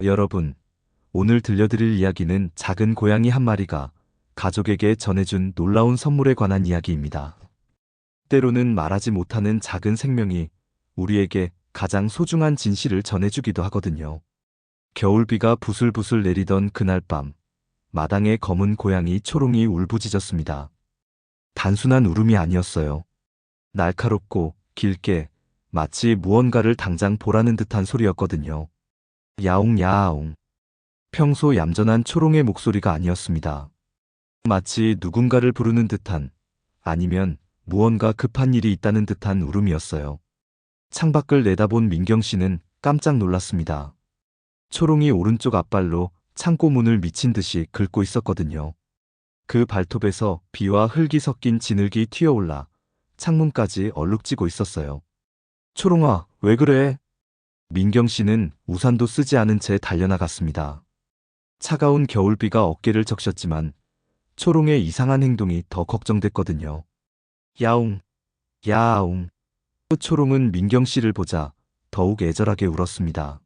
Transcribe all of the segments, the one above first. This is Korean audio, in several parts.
여러분, 오늘 들려드릴 이야기는 작은 고양이 한 마리가 가족에게 전해준 놀라운 선물에 관한 이야기입니다. 때로는 말하지 못하는 작은 생명이 우리에게 가장 소중한 진실을 전해주기도 하거든요. 겨울비가 부슬부슬 내리던 그날 밤, 마당에 검은 고양이 초롱이 울부짖었습니다. 단순한 울음이 아니었어요. 날카롭고 길게 마치 무언가를 당장 보라는 듯한 소리였거든요. 야옹 야옹. 평소 얌전한 초롱의 목소리가 아니었습니다. 마치 누군가를 부르는 듯한, 아니면 무언가 급한 일이 있다는 듯한 울음이었어요. 창밖을 내다본 민경 씨는 깜짝 놀랐습니다. 초롱이 오른쪽 앞발로 창고 문을 미친 듯이 긁고 있었거든요. 그 발톱에서 비와 흙이 섞인 진흙이 튀어올라 창문까지 얼룩지고 있었어요. 초롱아, 왜 그래? 민경 씨는 우산도 쓰지 않은 채 달려나갔습니다. 차가운 겨울비가 어깨를 적셨지만 초롱의 이상한 행동이 더 걱정됐거든요. 야옹, 야옹. 초롱은 민경 씨를 보자 더욱 애절하게 울었습니다.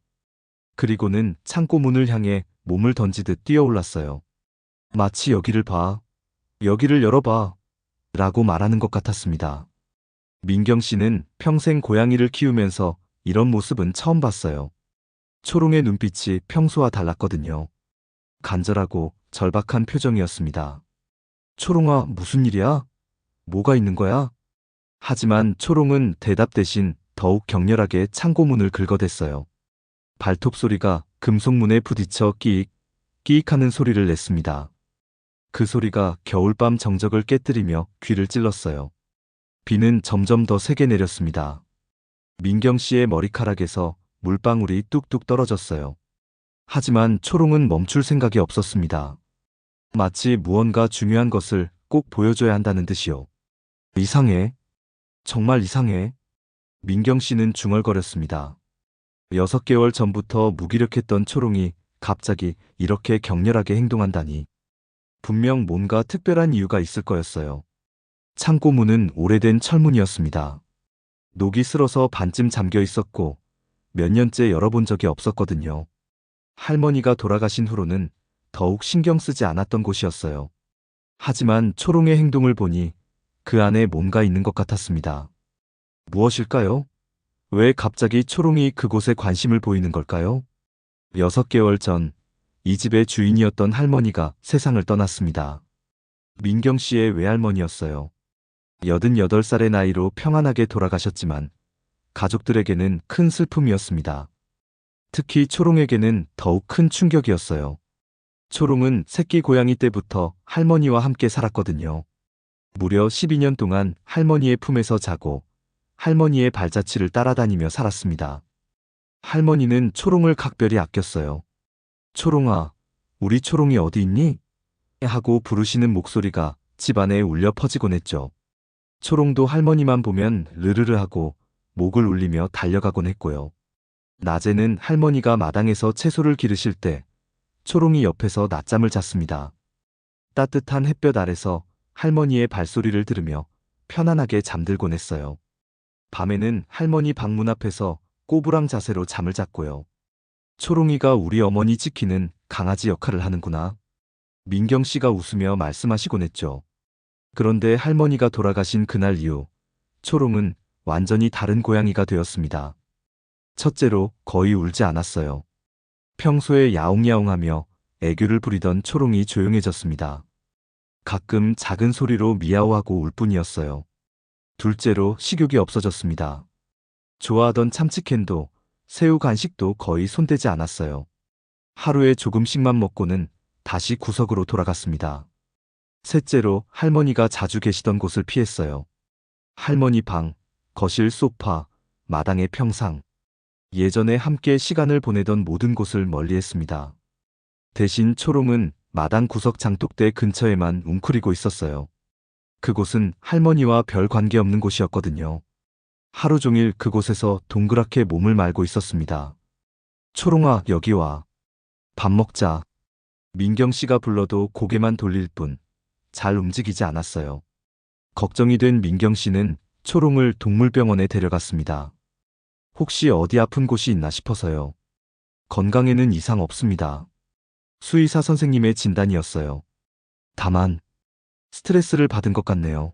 그리고는 창고 문을 향해 몸을 던지듯 뛰어올랐어요. 마치 여기를 봐. 여기를 열어봐. 라고 말하는 것 같았습니다. 민경 씨는 평생 고양이를 키우면서 이런 모습은 처음 봤어요. 초롱의 눈빛이 평소와 달랐거든요. 간절하고 절박한 표정이었습니다. 초롱아, 무슨 일이야? 뭐가 있는 거야? 하지만 초롱은 대답 대신 더욱 격렬하게 창고문을 긁어댔어요. 발톱 소리가 금속문에 부딪혀 끼익, 끼익하는 소리를 냈습니다. 그 소리가 겨울밤 정적을 깨뜨리며 귀를 찔렀어요. 비는 점점 더 세게 내렸습니다. 민경 씨의 머리카락에서 물방울이 뚝뚝 떨어졌어요. 하지만 초롱은 멈출 생각이 없었습니다. 마치 무언가 중요한 것을 꼭 보여줘야 한다는 듯이요. 이상해. 정말 이상해. 민경 씨는 중얼거렸습니다. 6개월 전부터 무기력했던 초롱이 갑자기 이렇게 격렬하게 행동한다니. 분명 뭔가 특별한 이유가 있을 거였어요. 창고 문은 오래된 철문이었습니다. 녹이 슬어서 반쯤 잠겨 있었고 몇 년째 열어본 적이 없었거든요. 할머니가 돌아가신 후로는 더욱 신경 쓰지 않았던 곳이었어요. 하지만 초롱의 행동을 보니 그 안에 뭔가 있는 것 같았습니다. 무엇일까요? 왜 갑자기 초롱이 그곳에 관심을 보이는 걸까요? 6개월 전, 이 집의 주인이었던 할머니가 세상을 떠났습니다. 민경 씨의 외할머니였어요. 88살의 나이로 평안하게 돌아가셨지만 가족들에게는 큰 슬픔이었습니다. 특히 초롱에게는 더욱 큰 충격이었어요. 초롱은 새끼 고양이 때부터 할머니와 함께 살았거든요. 무려 12년 동안 할머니의 품에서 자고 할머니의 발자취를 따라다니며 살았습니다. 할머니는 초롱을 각별히 아꼈어요. 초롱아, 우리 초롱이 어디 있니? 하고 부르시는 목소리가 집안에 울려 퍼지곤 했죠. 초롱도 할머니만 보면 르르르 하고 목을 울리며 달려가곤 했고요. 낮에는 할머니가 마당에서 채소를 기르실 때 초롱이 옆에서 낮잠을 잤습니다. 따뜻한 햇볕 아래서 할머니의 발소리를 들으며 편안하게 잠들곤 했어요. 밤에는 할머니 방문 앞에서 꼬부랑 자세로 잠을 잤고요. 초롱이가 우리 어머니 지키는 강아지 역할을 하는구나. 민경 씨가 웃으며 말씀하시곤 했죠. 그런데 할머니가 돌아가신 그날 이후 초롱은 완전히 다른 고양이가 되었습니다. 첫째로 거의 울지 않았어요. 평소에 야옹야옹하며 애교를 부리던 초롱이 조용해졌습니다. 가끔 작은 소리로 미야오하고 울 뿐이었어요. 둘째로 식욕이 없어졌습니다. 좋아하던 참치캔도 새우 간식도 거의 손대지 않았어요. 하루에 조금씩만 먹고는 다시 구석으로 돌아갔습니다. 셋째로 할머니가 자주 계시던 곳을 피했어요. 할머니 방, 거실 소파, 마당의 평상. 예전에 함께 시간을 보내던 모든 곳을 멀리했습니다. 대신 초롱은 마당 구석 장독대 근처에만 웅크리고 있었어요. 그곳은 할머니와 별 관계없는 곳이었거든요. 하루 종일 그곳에서 동그랗게 몸을 말고 있었습니다. 초롱아, 여기 와. 밥 먹자. 민경 씨가 불러도 고개만 돌릴 뿐 잘 움직이지 않았어요. 걱정이 된 민경 씨는 초롱을 동물병원에 데려갔습니다. 혹시 어디 아픈 곳이 있나 싶어서요. 건강에는 이상 없습니다. 수의사 선생님의 진단이었어요. 다만, 스트레스를 받은 것 같네요.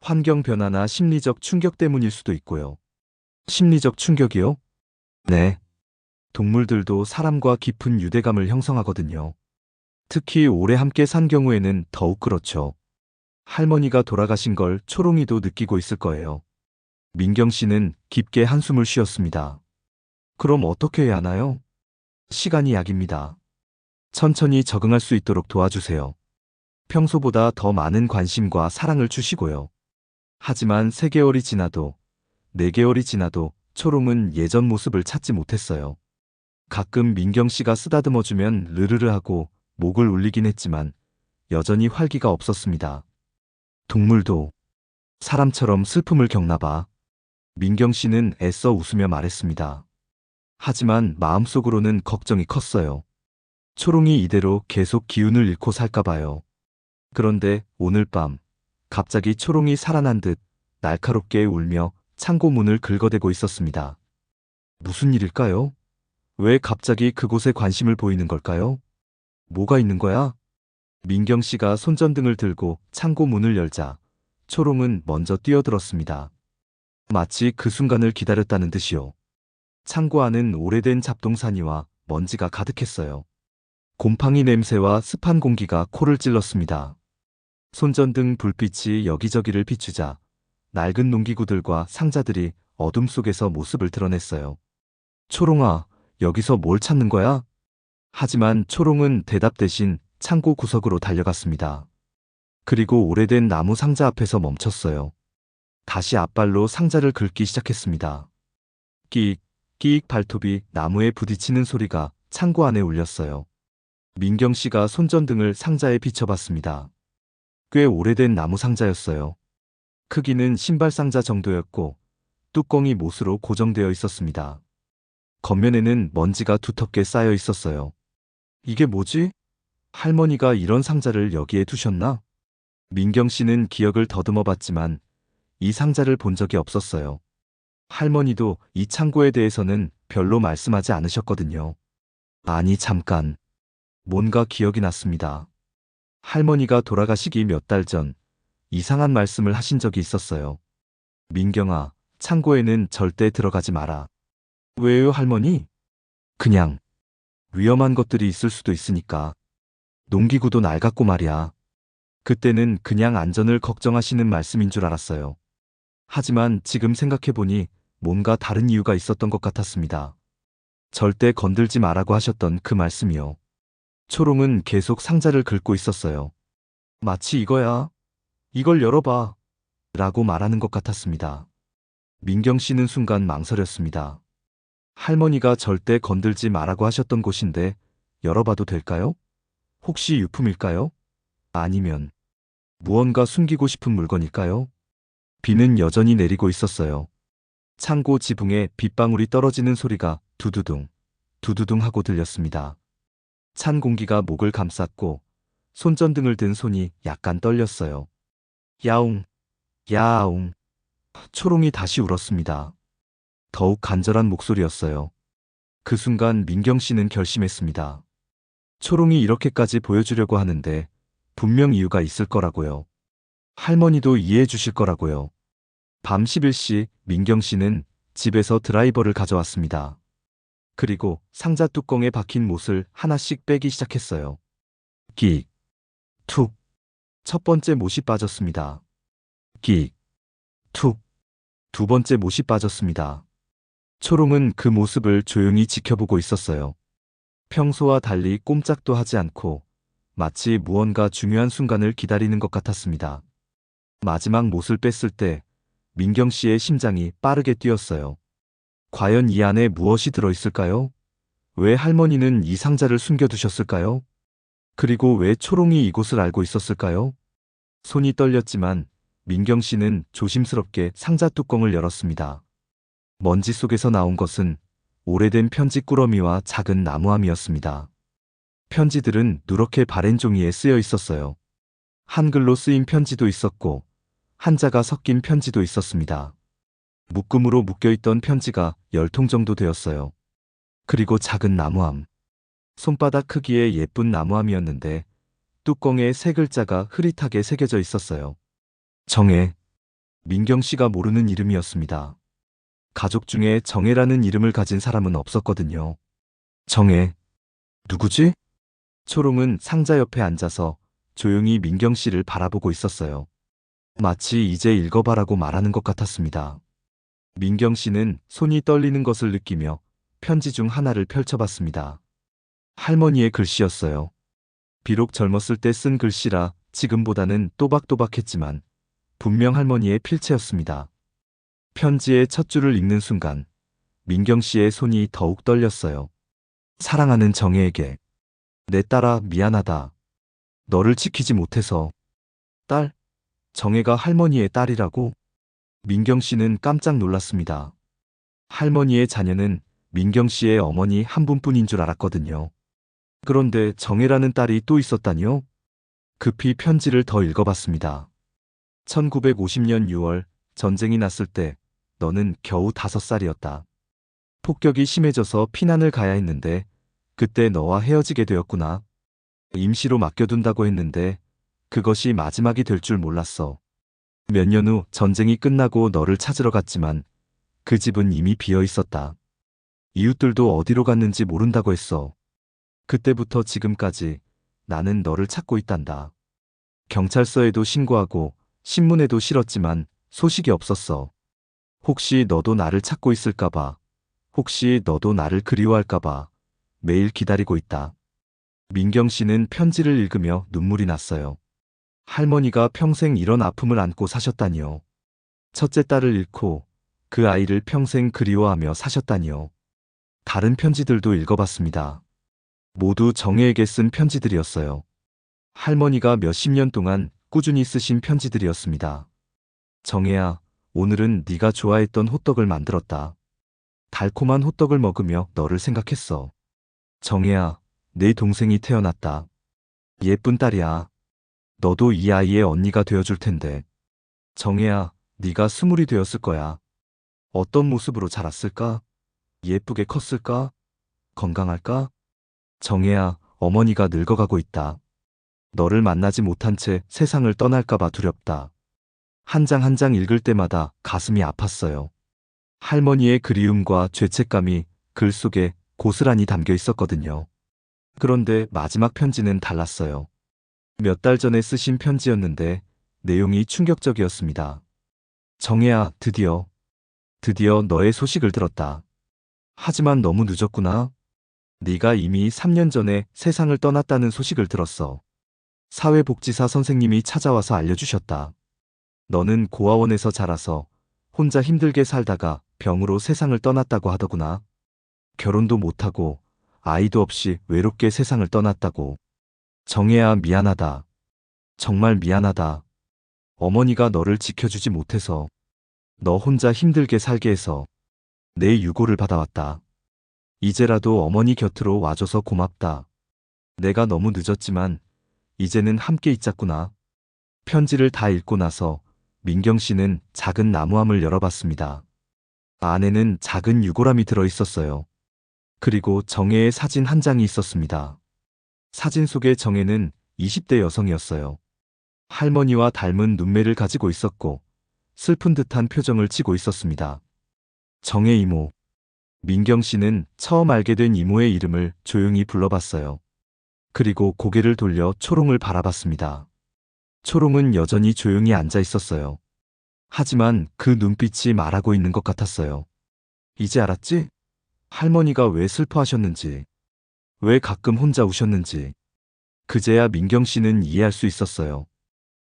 환경 변화나 심리적 충격 때문일 수도 있고요. 심리적 충격이요? 네. 동물들도 사람과 깊은 유대감을 형성하거든요. 특히 오래 함께 산 경우에는 더욱 그렇죠. 할머니가 돌아가신 걸 초롱이도 느끼고 있을 거예요. 민경 씨는 깊게 한숨을 쉬었습니다. 그럼 어떻게 해야 하나요? 시간이 약입니다. 천천히 적응할 수 있도록 도와주세요. 평소보다 더 많은 관심과 사랑을 주시고요. 하지만 3개월이 지나도, 4개월이 지나도 초롱은 예전 모습을 찾지 못했어요. 가끔 민경 씨가 쓰다듬어주면 르르르 하고 목을 울리긴 했지만 여전히 활기가 없었습니다. 동물도 사람처럼 슬픔을 겪나 봐. 민경 씨는 애써 웃으며 말했습니다. 하지만 마음속으로는 걱정이 컸어요. 초롱이 이대로 계속 기운을 잃고 살까 봐요. 그런데 오늘 밤 갑자기 초롱이 살아난 듯 날카롭게 울며 창고 문을 긁어대고 있었습니다. 무슨 일일까요? 왜 갑자기 그곳에 관심을 보이는 걸까요? 뭐가 있는 거야? 민경 씨가 손전등을 들고 창고 문을 열자 초롱은 먼저 뛰어들었습니다. 마치 그 순간을 기다렸다는 듯이요. 창고 안은 오래된 잡동사니와 먼지가 가득했어요. 곰팡이 냄새와 습한 공기가 코를 찔렀습니다. 손전등 불빛이 여기저기를 비추자 낡은 농기구들과 상자들이 어둠 속에서 모습을 드러냈어요. 초롱아, 여기서 뭘 찾는 거야? 하지만 초롱은 대답 대신 창고 구석으로 달려갔습니다. 그리고 오래된 나무 상자 앞에서 멈췄어요. 다시 앞발로 상자를 긁기 시작했습니다. 끼익, 끼익 발톱이 나무에 부딪히는 소리가 창고 안에 울렸어요. 민경 씨가 손전등을 상자에 비춰봤습니다. 꽤 오래된 나무 상자였어요. 크기는 신발 상자 정도였고 뚜껑이 못으로 고정되어 있었습니다. 겉면에는 먼지가 두텁게 쌓여 있었어요. 이게 뭐지? 할머니가 이런 상자를 여기에 두셨나? 민경 씨는 기억을 더듬어 봤지만 이 상자를 본 적이 없었어요. 할머니도 이 창고에 대해서는 별로 말씀하지 않으셨거든요. 아니, 잠깐. 뭔가 기억이 났습니다. 할머니가 돌아가시기 몇 달 전 이상한 말씀을 하신 적이 있었어요. 민경아, 창고에는 절대 들어가지 마라. 왜요, 할머니? 그냥 위험한 것들이 있을 수도 있으니까. 농기구도 낡았고 말이야. 그때는 그냥 안전을 걱정하시는 말씀인 줄 알았어요. 하지만 지금 생각해보니 뭔가 다른 이유가 있었던 것 같았습니다. 절대 건들지 마라고 하셨던 그 말씀이요. 초롱은 계속 상자를 긁고 있었어요. 마치 이거야. 이걸 열어봐. 라고 말하는 것 같았습니다. 민경 씨는 순간 망설였습니다. 할머니가 절대 건들지 마라고 하셨던 곳인데 열어봐도 될까요? 혹시 유품일까요? 아니면 무언가 숨기고 싶은 물건일까요? 비는 여전히 내리고 있었어요. 창고 지붕에 빗방울이 떨어지는 소리가 두두둥, 두두둥 하고 들렸습니다. 찬 공기가 목을 감쌌고 손전등을 든 손이 약간 떨렸어요. 야옹, 야옹. 초롱이 다시 울었습니다. 더욱 간절한 목소리였어요. 그 순간 민경 씨는 결심했습니다. 초롱이 이렇게까지 보여주려고 하는데 분명 이유가 있을 거라고요. 할머니도 이해해 주실 거라고요. 밤 11시 민경 씨는 집에서 드라이버를 가져왔습니다. 그리고 상자 뚜껑에 박힌 못을 하나씩 빼기 시작했어요. 끼익, 툭. 첫 번째 못이 빠졌습니다. 끼익, 툭. 두 번째 못이 빠졌습니다. 초롱은 그 모습을 조용히 지켜보고 있었어요. 평소와 달리 꼼짝도 하지 않고 마치 무언가 중요한 순간을 기다리는 것 같았습니다. 마지막 못을 뺐을 때 민경 씨의 심장이 빠르게 뛰었어요. 과연 이 안에 무엇이 들어있을까요? 왜 할머니는 이 상자를 숨겨두셨을까요? 그리고 왜 초롱이 이곳을 알고 있었을까요? 손이 떨렸지만 민경 씨는 조심스럽게 상자 뚜껑을 열었습니다. 먼지 속에서 나온 것은 오래된 편지 꾸러미와 작은 나무함이었습니다. 편지들은 누렇게 바랜 종이에 쓰여 있었어요. 한글로 쓰인 편지도 있었고 한자가 섞인 편지도 있었습니다. 묶음으로 묶여있던 편지가 10통 정도 되었어요. 그리고 작은 나무함. 손바닥 크기의 예쁜 나무함이었는데 뚜껑에 세 글자가 흐릿하게 새겨져 있었어요. 정혜. 민경 씨가 모르는 이름이었습니다. 가족 중에 정혜라는 이름을 가진 사람은 없었거든요. 정혜. 누구지? 초롱은 상자 옆에 앉아서 조용히 민경 씨를 바라보고 있었어요. 마치 이제 읽어봐라고 말하는 것 같았습니다. 민경 씨는 손이 떨리는 것을 느끼며 편지 중 하나를 펼쳐봤습니다. 할머니의 글씨였어요. 비록 젊었을 때 쓴 글씨라 지금보다는 또박또박했지만 분명 할머니의 필체였습니다. 편지의 첫 줄을 읽는 순간 민경 씨의 손이 더욱 떨렸어요. 사랑하는 정혜에게. 내 딸아, 미안하다. 너를 지키지 못해서. 딸? 정혜가 할머니의 딸이라고? 민경 씨는 깜짝 놀랐습니다. 할머니의 자녀는 민경 씨의 어머니 한 분뿐인 줄 알았거든요. 그런데 정혜라는 딸이 또 있었다니요? 급히 편지를 더 읽어봤습니다. 1950년 6월 전쟁이 났을 때 너는 겨우 5살이었다. 폭격이 심해져서 피난을 가야 했는데 그때 너와 헤어지게 되었구나. 임시로 맡겨둔다고 했는데 그것이 마지막이 될 줄 몰랐어. 몇 년 후 전쟁이 끝나고 너를 찾으러 갔지만 그 집은 이미 비어 있었다. 이웃들도 어디로 갔는지 모른다고 했어. 그때부터 지금까지 나는 너를 찾고 있단다. 경찰서에도 신고하고 신문에도 실었지만 소식이 없었어. 혹시 너도 나를 찾고 있을까봐, 혹시 너도 나를 그리워할까봐 매일 기다리고 있다. 민경 씨는 편지를 읽으며 눈물이 났어요. 할머니가 평생 이런 아픔을 안고 사셨다니요. 첫째 딸을 잃고 그 아이를 평생 그리워하며 사셨다니요. 다른 편지들도 읽어봤습니다. 모두 정혜에게 쓴 편지들이었어요. 할머니가 몇십 년 동안 꾸준히 쓰신 편지들이었습니다. 정혜야, 오늘은 네가 좋아했던 호떡을 만들었다. 달콤한 호떡을 먹으며 너를 생각했어. 정혜야, 내 동생이 태어났다. 예쁜 딸이야. 너도 이 아이의 언니가 되어줄 텐데. 정혜야, 네가 20이 되었을 거야. 어떤 모습으로 자랐을까? 예쁘게 컸을까? 건강할까? 정혜야, 어머니가 늙어가고 있다. 너를 만나지 못한 채 세상을 떠날까봐 두렵다. 한 장 한 장 읽을 때마다 가슴이 아팠어요. 할머니의 그리움과 죄책감이 글 속에 고스란히 담겨 있었거든요. 그런데 마지막 편지는 달랐어요. 몇 달 전에 쓰신 편지였는데 내용이 충격적이었습니다. 정혜야, 드디어 너의 소식을 들었다. 하지만 너무 늦었구나. 네가 이미 3년 전에 세상을 떠났다는 소식을 들었어. 사회복지사 선생님이 찾아와서 알려주셨다. 너는 고아원에서 자라서 혼자 힘들게 살다가 병으로 세상을 떠났다고 하더구나. 결혼도 못하고 아이도 없이 외롭게 세상을 떠났다고. 정혜야, 미안하다. 정말 미안하다. 어머니가 너를 지켜주지 못해서, 너 혼자 힘들게 살게 해서 내 유고를 받아왔다. 이제라도 어머니 곁으로 와줘서 고맙다. 내가 너무 늦었지만 이제는 함께 있자꾸나. 편지를 다 읽고 나서 민경 씨는 작은 나무함을 열어봤습니다. 안에는 작은 유골함이 들어있었어요. 그리고 정혜의 사진 한 장이 있었습니다. 사진 속의 정혜는 20대 여성이었어요. 할머니와 닮은 눈매를 가지고 있었고 슬픈 듯한 표정을 지고 있었습니다. 정혜 이모. 민경 씨는 처음 알게 된 이모의 이름을 조용히 불러봤어요. 그리고 고개를 돌려 초롱을 바라봤습니다. 초롱은 여전히 조용히 앉아 있었어요. 하지만 그 눈빛이 말하고 있는 것 같았어요. 이제 알았지? 할머니가 왜 슬퍼하셨는지, 왜 가끔 혼자 우셨는지. 그제야 민경 씨는 이해할 수 있었어요.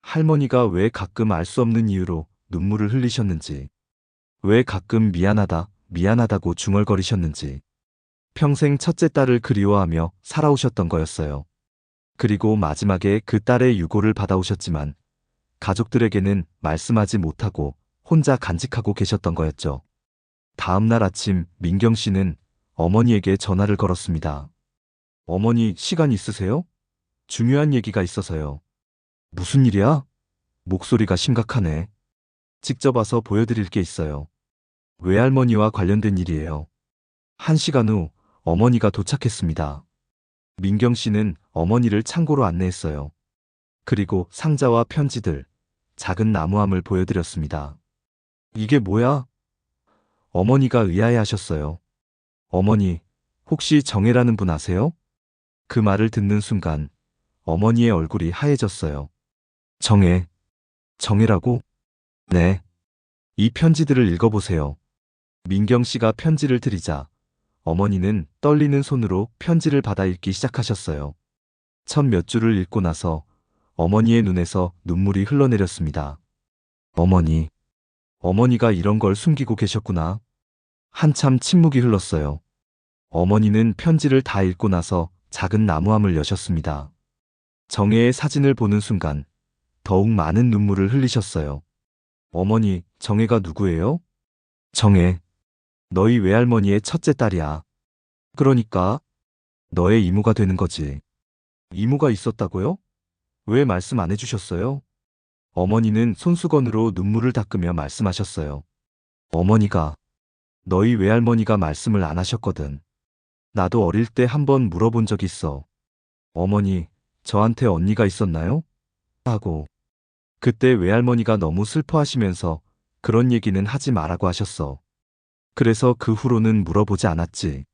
할머니가 왜 가끔 알 수 없는 이유로 눈물을 흘리셨는지, 왜 가끔 미안하다, 미안하다고 중얼거리셨는지. 평생 첫째 딸을 그리워하며 살아오셨던 거였어요. 그리고 마지막에 그 딸의 유고를 받아오셨지만 가족들에게는 말씀하지 못하고 혼자 간직하고 계셨던 거였죠. 다음 날 아침 민경 씨는 어머니에게 전화를 걸었습니다. 어머니, 시간 있으세요? 중요한 얘기가 있어서요. 무슨 일이야? 목소리가 심각하네. 직접 와서 보여드릴 게 있어요. 외할머니와 관련된 일이에요. 1시간 후 어머니가 도착했습니다. 민경 씨는 어머니를 창고로 안내했어요. 그리고 상자와 편지들, 작은 나무함을 보여드렸습니다. 이게 뭐야? 어머니가 의아해하셨어요. 어머니, 혹시 정혜라는 분 아세요? 그 말을 듣는 순간 어머니의 얼굴이 하얘졌어요. 정혜, 정혜라고? 네. 이 편지들을 읽어보세요. 민경 씨가 편지를 드리자 어머니는 떨리는 손으로 편지를 받아 읽기 시작하셨어요. 첫 몇 줄을 읽고 나서 어머니의 눈에서 눈물이 흘러내렸습니다. 어머니, 어머니가 이런 걸 숨기고 계셨구나. 한참 침묵이 흘렀어요. 어머니는 편지를 다 읽고 나서 작은 나무함을 여셨습니다. 정혜의 사진을 보는 순간 더욱 많은 눈물을 흘리셨어요. 어머니, 정혜가 누구예요? 정혜, 너희 외할머니의 첫째 딸이야. 그러니까 너의 이모가 되는 거지. 이모가 있었다고요? 왜 말씀 안 해주셨어요? 어머니는 손수건으로 눈물을 닦으며 말씀하셨어요. 어머니가, 너희 외할머니가 말씀을 안 하셨거든. 나도 어릴 때 한번 물어본 적 있어. 어머니, 저한테 언니가 있었나요? 하고. 그때 외할머니가 너무 슬퍼하시면서 그런 얘기는 하지 말라고 하셨어. 그래서 그 후로는 물어보지 않았지.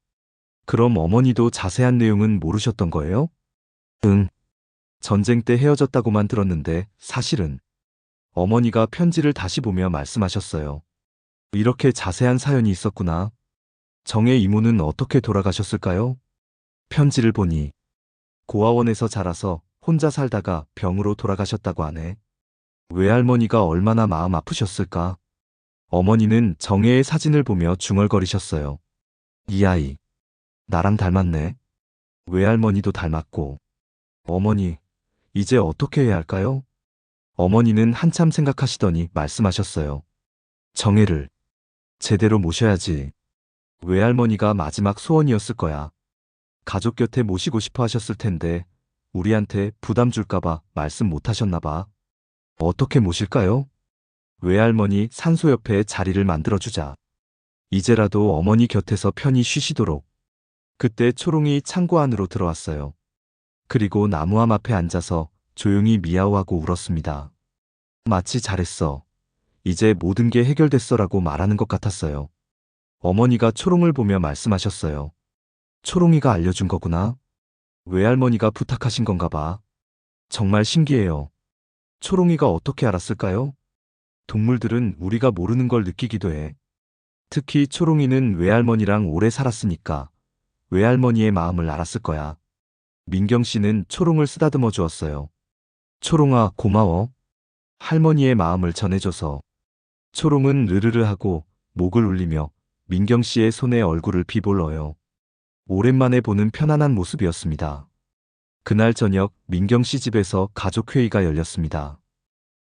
그럼 어머니도 자세한 내용은 모르셨던 거예요? 응. 전쟁 때 헤어졌다고만 들었는데 사실은. 어머니가 편지를 다시 보며 말씀하셨어요. 이렇게 자세한 사연이 있었구나. 정의 이모는 어떻게 돌아가셨을까요? 편지를 보니 고아원에서 자라서 혼자 살다가 병으로 돌아가셨다고 하네. 외할머니가 얼마나 마음 아프셨을까? 어머니는 정혜의 사진을 보며 중얼거리셨어요. 이 아이, 나랑 닮았네. 외할머니도 닮았고. 어머니, 이제 어떻게 해야 할까요? 어머니는 한참 생각하시더니 말씀하셨어요. 정혜를 제대로 모셔야지. 외할머니가 마지막 소원이었을 거야. 가족 곁에 모시고 싶어 하셨을 텐데 우리한테 부담 줄까봐 말씀 못 하셨나 봐. 어떻게 모실까요? 외할머니 산소 옆에 자리를 만들어주자. 이제라도 어머니 곁에서 편히 쉬시도록. 그때 초롱이 창고 안으로 들어왔어요. 그리고 나무함 앞에 앉아서 조용히 미야오하고 울었습니다. 마치 잘했어. 이제 모든 게 해결됐어라고 말하는 것 같았어요. 어머니가 초롱을 보며 말씀하셨어요. 초롱이가 알려준 거구나. 외할머니가 부탁하신 건가 봐. 정말 신기해요. 초롱이가 어떻게 알았을까요? 동물들은 우리가 모르는 걸 느끼기도 해. 특히 초롱이는 외할머니랑 오래 살았으니까 외할머니의 마음을 알았을 거야. 민경 씨는 초롱을 쓰다듬어 주었어요. 초롱아, 고마워. 할머니의 마음을 전해줘서. 초롱은 르르르 하고 목을 울리며 민경 씨의 손에 얼굴을 비볼러요. 오랜만에 보는 편안한 모습이었습니다. 그날 저녁 민경 씨 집에서 가족 회의가 열렸습니다.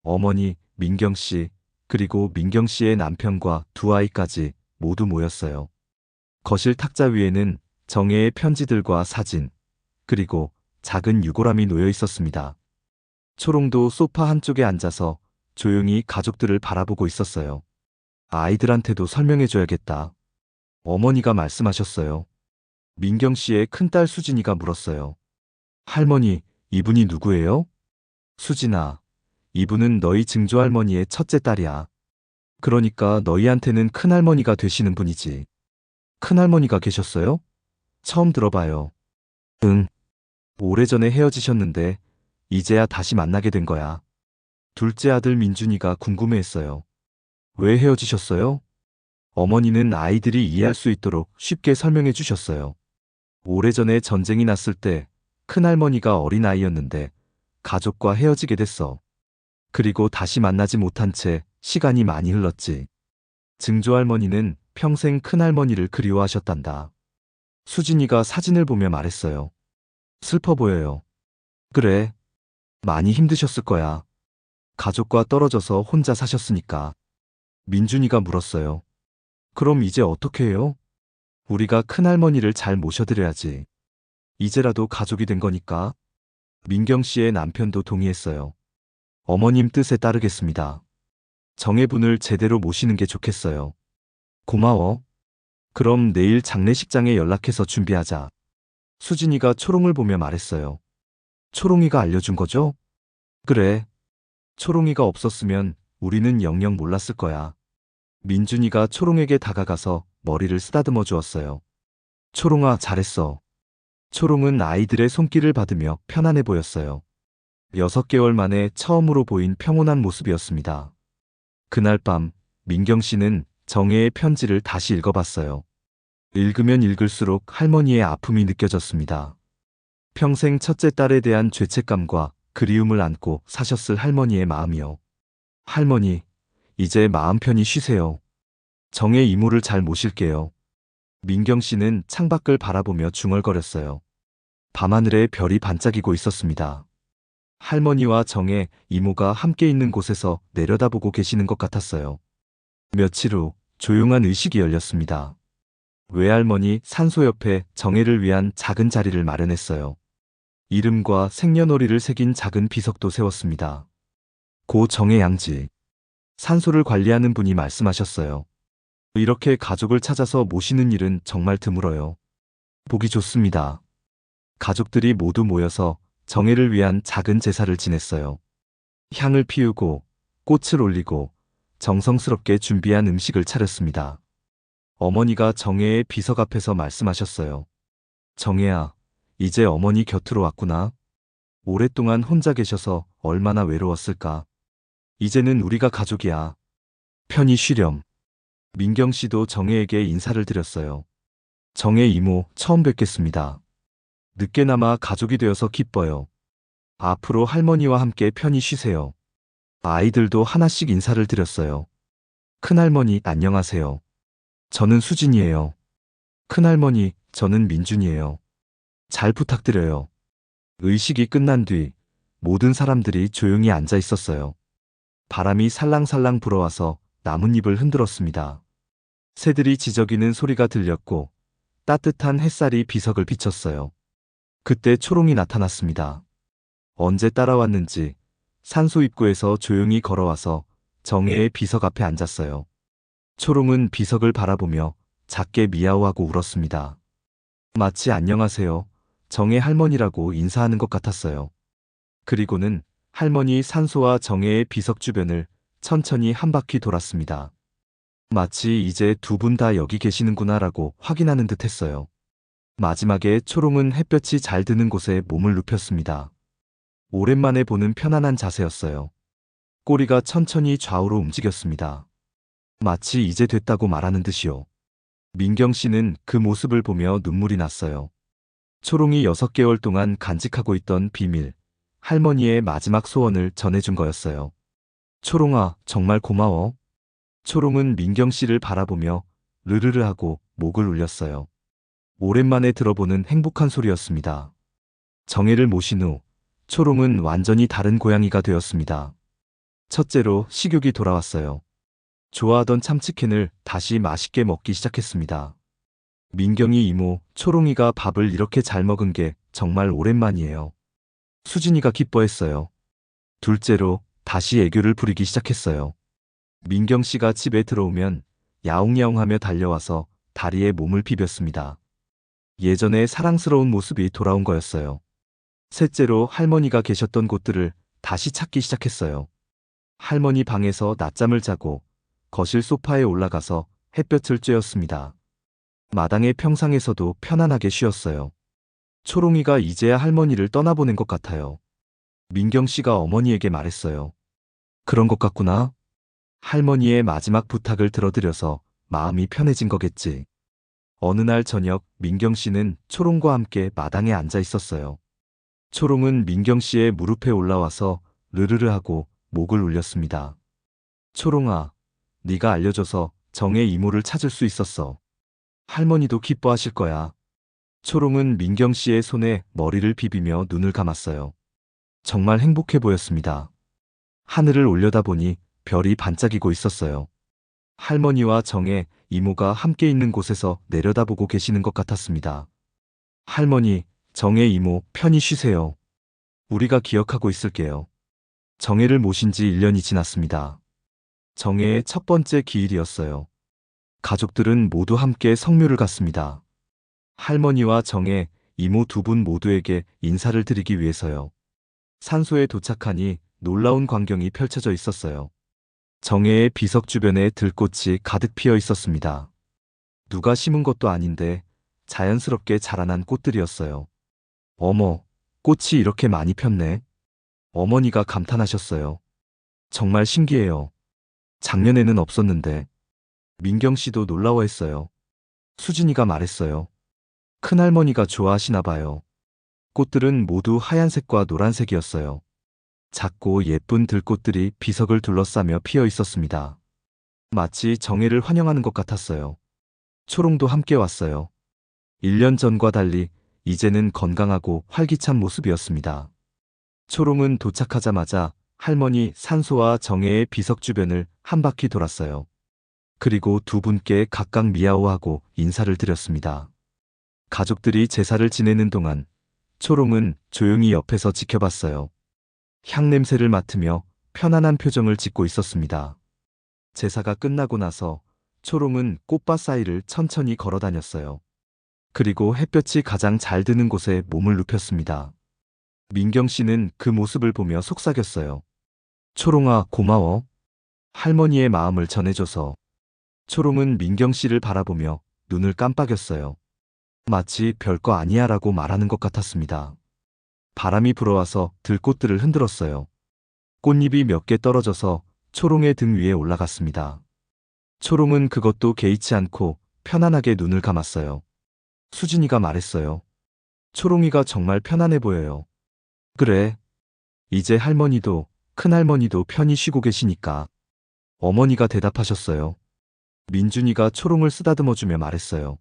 어머니, 민경 씨, 그리고 민경 씨의 남편과 두 아이까지 모두 모였어요. 거실 탁자 위에는 정혜의 편지들과 사진, 그리고 작은 유골함이 놓여 있었습니다. 초롱도 소파 한쪽에 앉아서 조용히 가족들을 바라보고 있었어요. 아이들한테도 설명해줘야겠다. 어머니가 말씀하셨어요. 민경 씨의 큰딸 수진이가 물었어요. 할머니, 이분이 누구예요? 수진아, 이분은 너희 증조할머니의 첫째 딸이야. 그러니까 너희한테는 큰할머니가 되시는 분이지. 큰할머니가 계셨어요? 처음 들어봐요. 응. 오래전에 헤어지셨는데 이제야 다시 만나게 된 거야. 둘째 아들 민준이가 궁금해했어요. 왜 헤어지셨어요? 어머니는 아이들이 이해할 수 있도록 쉽게 설명해 주셨어요. 오래전에 전쟁이 났을 때 큰할머니가 어린아이였는데 가족과 헤어지게 됐어. 그리고 다시 만나지 못한 채 시간이 많이 흘렀지. 증조할머니는 평생 큰할머니를 그리워하셨단다. 수진이가 사진을 보며 말했어요. 슬퍼 보여요. 그래. 많이 힘드셨을 거야. 가족과 떨어져서 혼자 사셨으니까. 민준이가 물었어요. 그럼 이제 어떻게 해요? 우리가 큰할머니를 잘 모셔드려야지. 이제라도 가족이 된 거니까. 민경 씨의 남편도 동의했어요. 어머님 뜻에 따르겠습니다. 정혜분을 제대로 모시는 게 좋겠어요. 고마워. 그럼 내일 장례식장에 연락해서 준비하자. 수진이가 초롱을 보며 말했어요. 초롱이가 알려준 거죠? 그래. 초롱이가 없었으면 우리는 영영 몰랐을 거야. 민준이가 초롱에게 다가가서 머리를 쓰다듬어 주었어요. 초롱아, 잘했어. 초롱은 아이들의 손길을 받으며 편안해 보였어요. 6개월 만에 처음으로 보인 평온한 모습이었습니다. 그날 밤, 민경 씨는 정혜의 편지를 다시 읽어봤어요. 읽으면 읽을수록 할머니의 아픔이 느껴졌습니다. 평생 첫째 딸에 대한 죄책감과 그리움을 안고 사셨을 할머니의 마음이요. 할머니, 이제 마음 편히 쉬세요. 정혜 이모를 잘 모실게요. 민경 씨는 창밖을 바라보며 중얼거렸어요. 밤하늘에 별이 반짝이고 있었습니다. 할머니와 정혜, 이모가 함께 있는 곳에서 내려다보고 계시는 것 같았어요. 며칠 후 조용한 의식이 열렸습니다. 외할머니 산소 옆에 정혜를 위한 작은 자리를 마련했어요. 이름과 생년월일을 새긴 작은 비석도 세웠습니다. 고 정혜 양지. 산소를 관리하는 분이 말씀하셨어요. 이렇게 가족을 찾아서 모시는 일은 정말 드물어요. 보기 좋습니다. 가족들이 모두 모여서 정혜를 위한 작은 제사를 지냈어요. 향을 피우고 꽃을 올리고 정성스럽게 준비한 음식을 차렸습니다. 어머니가 정혜의 비석 앞에서 말씀하셨어요. 정혜야, 이제 어머니 곁으로 왔구나. 오랫동안 혼자 계셔서 얼마나 외로웠을까. 이제는 우리가 가족이야. 편히 쉬렴. 민경 씨도 정혜에게 인사를 드렸어요. 정혜 이모, 처음 뵙겠습니다. 늦게나마 가족이 되어서 기뻐요. 앞으로 할머니와 함께 편히 쉬세요. 아이들도 하나씩 인사를 드렸어요. 큰할머니, 안녕하세요. 저는 수진이에요. 큰할머니, 저는 민준이에요. 잘 부탁드려요. 의식이 끝난 뒤 모든 사람들이 조용히 앉아 있었어요. 바람이 살랑살랑 불어와서 나뭇잎을 흔들었습니다. 새들이 지저귀는 소리가 들렸고 따뜻한 햇살이 비석을 비쳤어요. 그때 초롱이 나타났습니다. 언제 따라왔는지 산소 입구에서 조용히 걸어와서 정혜의 비석 앞에 앉았어요. 초롱은 비석을 바라보며 작게 미야오하고 울었습니다. 마치 안녕하세요, 정혜 할머니라고 인사하는 것 같았어요. 그리고는 할머니 산소와 정혜의 비석 주변을 천천히 한 바퀴 돌았습니다. 마치 이제 두 분 다 여기 계시는구나라고 확인하는 듯 했어요. 마지막에 초롱은 햇볕이 잘 드는 곳에 몸을 눕혔습니다. 오랜만에 보는 편안한 자세였어요. 꼬리가 천천히 좌우로 움직였습니다. 마치 이제 됐다고 말하는 듯이요. 민경 씨는 그 모습을 보며 눈물이 났어요. 초롱이 6개월 동안 간직하고 있던 비밀, 할머니의 마지막 소원을 전해준 거였어요. 초롱아, 정말 고마워. 초롱은 민경 씨를 바라보며 르르르 하고 목을 울렸어요. 오랜만에 들어보는 행복한 소리였습니다. 정혜를 모신 후 초롱은 완전히 다른 고양이가 되었습니다. 첫째로 식욕이 돌아왔어요. 좋아하던 참치캔을 다시 맛있게 먹기 시작했습니다. 민경이 이모, 초롱이가 밥을 이렇게 잘 먹은 게 정말 오랜만이에요. 수진이가 기뻐했어요. 둘째로 다시 애교를 부리기 시작했어요. 민경 씨가 집에 들어오면 야옹야옹하며 달려와서 다리에 몸을 비볐습니다. 예전의 사랑스러운 모습이 돌아온 거였어요. 셋째로 할머니가 계셨던 곳들을 다시 찾기 시작했어요. 할머니 방에서 낮잠을 자고 거실 소파에 올라가서 햇볕을 쬐었습니다. 마당의 평상에서도 편안하게 쉬었어요. 초롱이가 이제야 할머니를 떠나보낸 것 같아요. 민경 씨가 어머니에게 말했어요. 그런 것 같구나. 할머니의 마지막 부탁을 들어드려서 마음이 편해진 거겠지. 어느 날 저녁 민경 씨는 초롱과 함께 마당에 앉아 있었어요. 초롱은 민경 씨의 무릎에 올라와서 르르르 하고 목을 울렸습니다. 초롱아, 네가 알려줘서 정혜 이모를 찾을 수 있었어. 할머니도 기뻐하실 거야. 초롱은 민경 씨의 손에 머리를 비비며 눈을 감았어요. 정말 행복해 보였습니다. 하늘을 올려다보니 별이 반짝이고 있었어요. 할머니와 정혜, 이모가 함께 있는 곳에서 내려다보고 계시는 것 같았습니다. 할머니, 정혜 이모, 편히 쉬세요. 우리가 기억하고 있을게요. 정혜를 모신 지 1년이 지났습니다. 정혜의 첫 번째 기일이었어요. 가족들은 모두 함께 성묘를 갔습니다. 할머니와 정혜, 이모 두 분 모두에게 인사를 드리기 위해서요. 산소에 도착하니 놀라운 광경이 펼쳐져 있었어요. 정혜의 비석 주변에 들꽃이 가득 피어 있었습니다. 누가 심은 것도 아닌데 자연스럽게 자라난 꽃들이었어요. 어머, 꽃이 이렇게 많이 폈네. 어머니가 감탄하셨어요. 정말 신기해요. 작년에는 없었는데. 민경 씨도 놀라워했어요. 수진이가 말했어요. 큰할머니가 좋아하시나 봐요. 꽃들은 모두 하얀색과 노란색이었어요. 작고 예쁜 들꽃들이 비석을 둘러싸며 피어 있었습니다. 마치 정혜를 환영하는 것 같았어요. 초롱도 함께 왔어요. 1년 전과 달리 이제는 건강하고 활기찬 모습이었습니다. 초롱은 도착하자마자 할머니 산소와 정혜의 비석 주변을 한 바퀴 돌았어요. 그리고 두 분께 각각 미아오하고 인사를 드렸습니다. 가족들이 제사를 지내는 동안 초롱은 조용히 옆에서 지켜봤어요. 향 냄새를 맡으며 편안한 표정을 짓고 있었습니다. 제사가 끝나고 나서 초롱은 꽃밭 사이를 천천히 걸어 다녔어요. 그리고 햇볕이 가장 잘 드는 곳에 몸을 눕혔습니다. 민경 씨는 그 모습을 보며 속삭였어요. 초롱아, 고마워. 할머니의 마음을 전해줘서. 초롱은 민경 씨를 바라보며 눈을 깜빡였어요. 마치 별거 아니야라고 말하는 것 같았습니다. 바람이 불어와서 들꽃들을 흔들었어요. 꽃잎이 몇 개 떨어져서 초롱의 등 위에 올라갔습니다. 초롱은 그것도 개의치 않고 편안하게 눈을 감았어요. 수진이가 말했어요. 초롱이가 정말 편안해 보여요. 그래. 이제 할머니도 큰할머니도 편히 쉬고 계시니까. 어머니가 대답하셨어요. 민준이가 초롱을 쓰다듬어주며 말했어요.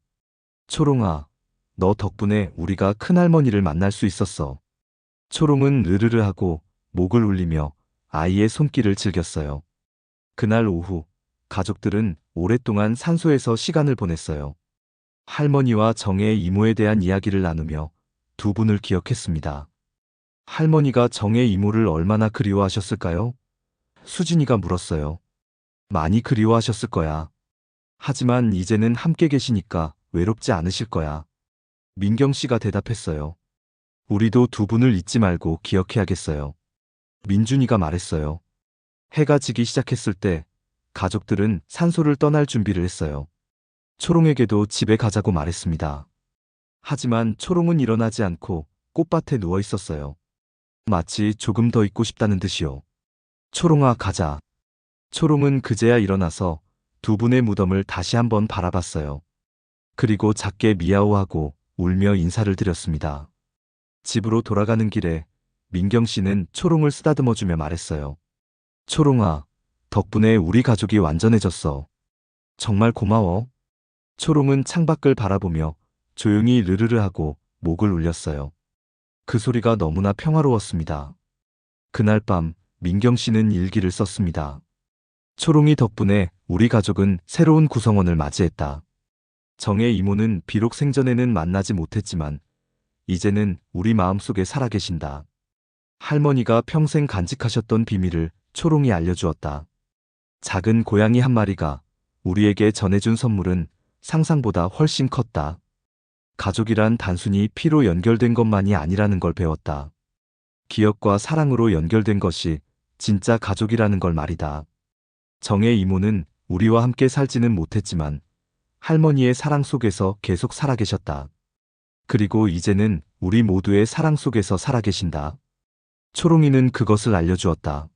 초롱아, 너 덕분에 우리가 큰할머니를 만날 수 있었어. 초롱은 으르르 하고 목을 울리며 아이의 손길을 즐겼어요. 그날 오후, 가족들은 오랫동안 산소에서 시간을 보냈어요. 할머니와 정혜의 이모에 대한 이야기를 나누며 두 분을 기억했습니다. 할머니가 정혜 이모를 얼마나 그리워하셨을까요? 수진이가 물었어요. 많이 그리워하셨을 거야. 하지만 이제는 함께 계시니까 외롭지 않으실 거야. 민경 씨가 대답했어요. 우리도 두 분을 잊지 말고 기억해야겠어요. 민준이가 말했어요. 해가 지기 시작했을 때 가족들은 산소를 떠날 준비를 했어요. 초롱에게도 집에 가자고 말했습니다. 하지만 초롱은 일어나지 않고 꽃밭에 누워 있었어요. 마치 조금 더 있고 싶다는 듯이요. 초롱아, 가자. 초롱은 그제야 일어나서 두 분의 무덤을 다시 한번 바라봤어요. 그리고 작게 미야오하고 울며 인사를 드렸습니다. 집으로 돌아가는 길에 민경 씨는 초롱을 쓰다듬어주며 말했어요. 초롱아, 덕분에 우리 가족이 완전해졌어. 정말 고마워. 초롱은 창밖을 바라보며 조용히 르르르 하고 목을 울렸어요. 그 소리가 너무나 평화로웠습니다. 그날 밤 민경 씨는 일기를 썼습니다. 초롱이 덕분에 우리 가족은 새로운 구성원을 맞이했다. 정혜 이모는 비록 생전에는 만나지 못했지만 이제는 우리 마음속에 살아계신다. 할머니가 평생 간직하셨던 비밀을 초롱이 알려주었다. 작은 고양이 한 마리가 우리에게 전해준 선물은 상상보다 훨씬 컸다. 가족이란 단순히 피로 연결된 것만이 아니라는 걸 배웠다. 기억과 사랑으로 연결된 것이 진짜 가족이라는 걸 말이다. 정혜 이모는 우리와 함께 살지는 못했지만 할머니의 사랑 속에서 계속 살아계셨다. 그리고 이제는 우리 모두의 사랑 속에서 살아계신다. 초롱이는 그것을 알려주었다.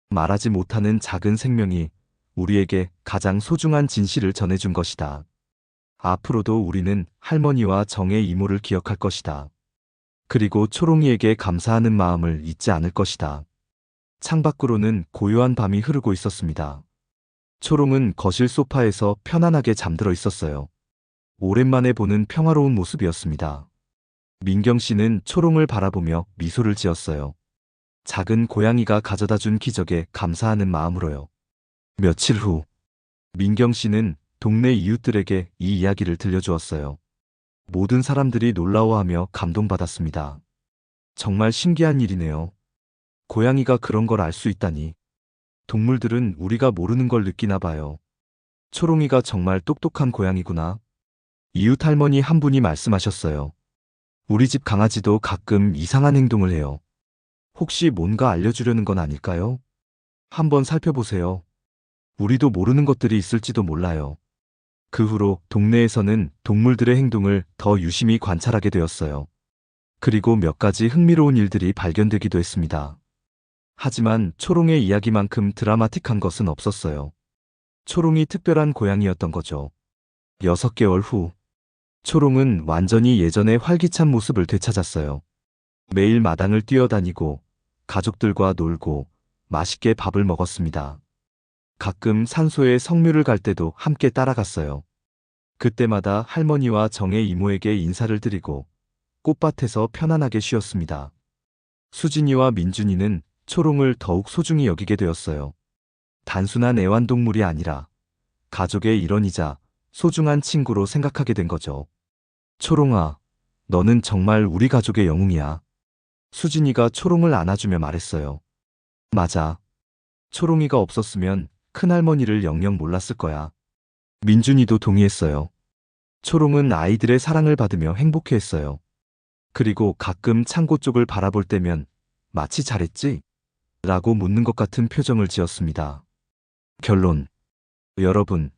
말하지 못하는 작은 생명이 우리에게 가장 소중한 진실을 전해준 것이다. 앞으로도 우리는 할머니와 정혜 이모를 기억할 것이다. 그리고 초롱이에게 감사하는 마음을 잊지 않을 것이다. 창밖으로는 고요한 밤이 흐르고 있었습니다. 초롱은 거실 소파에서 편안하게 잠들어 있었어요. 오랜만에 보는 평화로운 모습이었습니다. 민경 씨는 초롱을 바라보며 미소를 지었어요. 작은 고양이가 가져다 준 기적에 감사하는 마음으로요. 며칠 후, 민경 씨는 동네 이웃들에게 이 이야기를 들려주었어요. 모든 사람들이 놀라워하며 감동받았습니다. 정말 신기한 일이네요. 고양이가 그런 걸 알 수 있다니. 동물들은 우리가 모르는 걸 느끼나 봐요. 초롱이가 정말 똑똑한 고양이구나. 이웃 할머니 한 분이 말씀하셨어요. 우리 집 강아지도 가끔 이상한 행동을 해요. 혹시 뭔가 알려주려는 건 아닐까요? 한번 살펴보세요. 우리도 모르는 것들이 있을지도 몰라요. 그 후로 동네에서는 동물들의 행동을 더 유심히 관찰하게 되었어요. 그리고 몇 가지 흥미로운 일들이 발견되기도 했습니다. 하지만 초롱의 이야기만큼 드라마틱한 것은 없었어요. 초롱이 특별한 고양이였던 거죠. 6개월 후, 초롱은 완전히 예전의 활기찬 모습을 되찾았어요. 매일 마당을 뛰어다니고, 가족들과 놀고, 맛있게 밥을 먹었습니다. 가끔 산소에 석류를 갈 때도 함께 따라갔어요. 그때마다 할머니와 정의 이모에게 인사를 드리고, 꽃밭에서 편안하게 쉬었습니다. 수진이와 민준이는 초롱을 더욱 소중히 여기게 되었어요. 단순한 애완동물이 아니라 가족의 일원이자 소중한 친구로 생각하게 된 거죠. 초롱아, 너는 정말 우리 가족의 영웅이야. 수진이가 초롱을 안아주며 말했어요. 맞아. 초롱이가 없었으면 큰할머니를 영영 몰랐을 거야. 민준이도 동의했어요. 초롱은 아이들의 사랑을 받으며 행복해했어요. 그리고 가끔 창고 쪽을 바라볼 때면 마치 잘했지? 라고 묻는 것 같은 표정을 지었습니다. 결론. 여러분,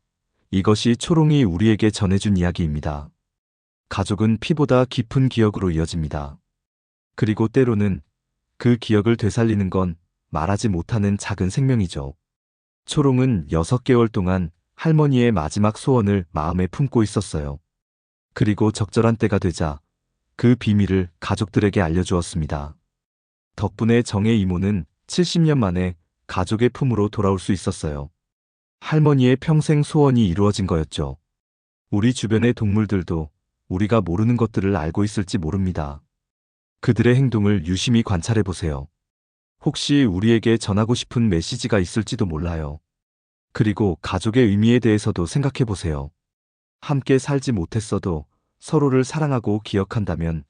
이것이 초롱이 우리에게 전해준 이야기입니다. 가족은 피보다 깊은 기억으로 이어집니다. 그리고 때로는 그 기억을 되살리는 건 말하지 못하는 작은 생명이죠. 초롱은 6개월 동안 할머니의 마지막 소원을 마음에 품고 있었어요. 그리고 적절한 때가 되자 그 비밀을 가족들에게 알려주었습니다. 덕분에 정의 이모는 70년 만에 가족의 품으로 돌아올 수 있었어요. 할머니의 평생 소원이 이루어진 거였죠. 우리 주변의 동물들도 우리가 모르는 것들을 알고 있을지 모릅니다. 그들의 행동을 유심히 관찰해 보세요. 혹시 우리에게 전하고 싶은 메시지가 있을지도 몰라요. 그리고 가족의 의미에 대해서도 생각해 보세요. 함께 살지 못했어도 서로를 사랑하고 기억한다면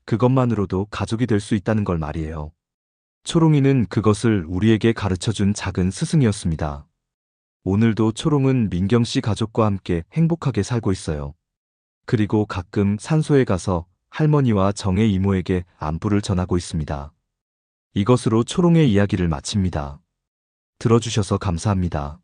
그것만으로도 가족이 될 수 있다는 걸 말이에요. 초롱이는 그것을 우리에게 가르쳐준 작은 스승이었습니다. 오늘도 초롱은 민경 씨 가족과 함께 행복하게 살고 있어요. 그리고 가끔 산소에 가서 할머니와 정의 이모에게 안부를 전하고 있습니다. 이것으로 초롱의 이야기를 마칩니다. 들어주셔서 감사합니다.